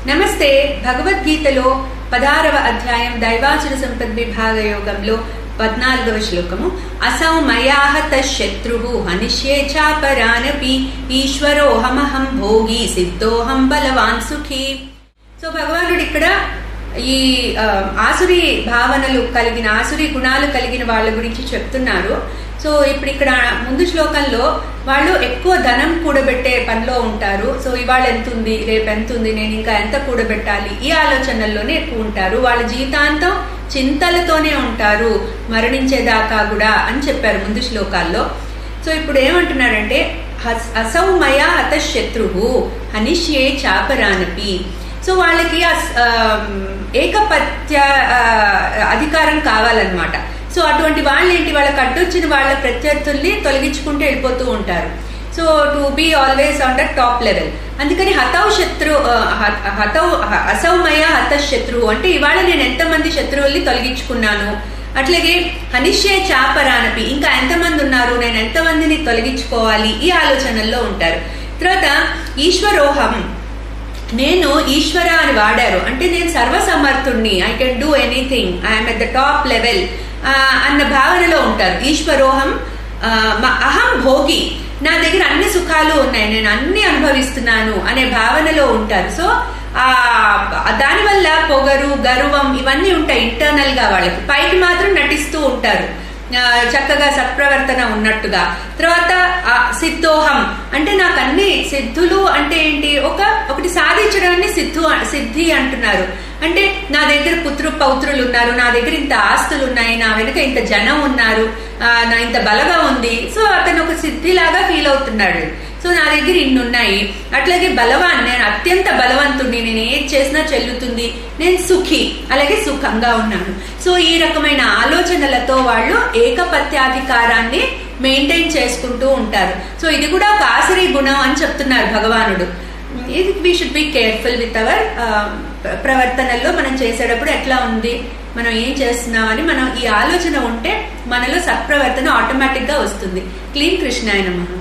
నమస్తే. భగవద్గీతలో 16వ అధ్యాయం దైవాసుర సంపద్విభాగ యోగంలో 14వ శ్లోకము అసౌ మయాహత శత్రుః హనిష్యే చాపరానపి ఈశ్వరోహమహం భోగి సిద్ధోహం బలవాన్ సుఖీ. సో భగవానుడు ఇక్కడ ఈ ఆసురి భావనలు కలిగిన ఆసురి గుణాలు కలిగిన వాళ్ళ గురించి చెప్తున్నారు. సో ఇప్పుడు ఇక్కడ ముందు శ్లోకంలో వాళ్ళు ఎక్కువ ధనం కూడబెట్టే పనిలో ఉంటారు. సో ఇవాళ ఎంత ఉంది, రేపు ఎంత ఉంది, నేను ఇంకా ఎంత కూడబెట్టాలి, ఈ ఆలోచనల్లోనే ఎక్కువ ఉంటారు. వాళ్ళ జీవితాంతం చింతలతోనే ఉంటారు మరణించేదాకా కూడా అని చెప్పారు ముందు శ్లోకాల్లో. సో ఇప్పుడు ఏమంటున్నారంటే అసౌమయ హత శత్రుః హనిష్యే చాపరానపి. సో వాళ్ళకి ఏకపత్య అధికారం కావాలన్నమాట. సో అటువంటి వాళ్ళు ఏంటి, వాళ్ళకి అడ్డొచ్చిన వాళ్ళ ప్రత్యర్థుల్ని తొలగించుకుంటూ వెళ్ళిపోతూ ఉంటారు. So to be always on the top level. అందుకని అసౌమయ హత శత్రు అంటే ఇవాళ నేను ఎంతమంది శత్రువుల్ని తొలగించుకున్నాను, అట్లాగే హనిష్యే చాపరానపి ఇంకా ఎంతమంది ఉన్నారు, నేను ఎంతమందిని తొలగించుకోవాలి, ఈ ఆలోచనల్లో ఉంటారు. తర్వాత ఈశ్వరోహం, నేను ఈశ్వర అని వాడారు అంటే నేను సర్వసమర్థుణ్ణి, I can do anything, I'm at the top level అన్న భావనలో ఉంటారు. ఈశ్వరోహం అహం భోగి, నా దగ్గర అన్ని సుఖాలు ఉన్నాయి, నేను అన్ని అనుభవిస్తున్నాను అనే భావనలో ఉంటారు. సో దానివల్ల పొగరు గర్వం ఇవన్నీ ఉంటాయి ఇంటర్నల్ గా. వాళ్ళకి పైకి మాత్రం నటిస్తూ ఉంటారు చక్కగా సత్ప్రవర్తన ఉన్నట్టుగా. తర్వాత సిద్ధోహం అంటే నాకు అన్ని సిద్ధులు అంటే ఏంటి, ఒకటి సాధించడాన్ని సిద్ధి అంటున్నారు. అంటే నా దగ్గర పౌత్రులు ఉన్నారు, నా దగ్గర ఇంత ఆస్తులు ఉన్నాయి, నా వెనుక ఇంత జనం ఉన్నారు, నా ఇంత బలగా ఉంది. సో అతను ఒక సిద్ధిలాగా ఫీల్ అవుతున్నాడు. సో నా దగ్గర ఇన్ని ఉన్నాయి. అట్లాగే బలవాన్, నేను అత్యంత బలవంతుడిని, నేను ఏది చేసినా చెల్లుతుంది, నేను సుఖి, అలాగే సుఖంగా ఉన్నాను. సో ఈ రకమైన ఆలోచనలతో వాళ్ళు ఏకపత్యాధికారాన్ని మెయింటైన్ చేసుకుంటూ ఉంటారు. సో ఇది కూడా ఒక ఆసురీ గుణం అని చెప్తున్నారు భగవానుడు. ఇది we should be careful with our ప్రవర్తనల్లో. మనం చేసేటప్పుడు ఎట్లా ఉంది, మనం ఏం చేస్తున్నామని మనం ఈ ఆలోచన ఉంటే మనలో సత్ప్రవర్తన ఆటోమేటిక్ గా వస్తుంది. క్లీన్ కృష్ణాయ నమః.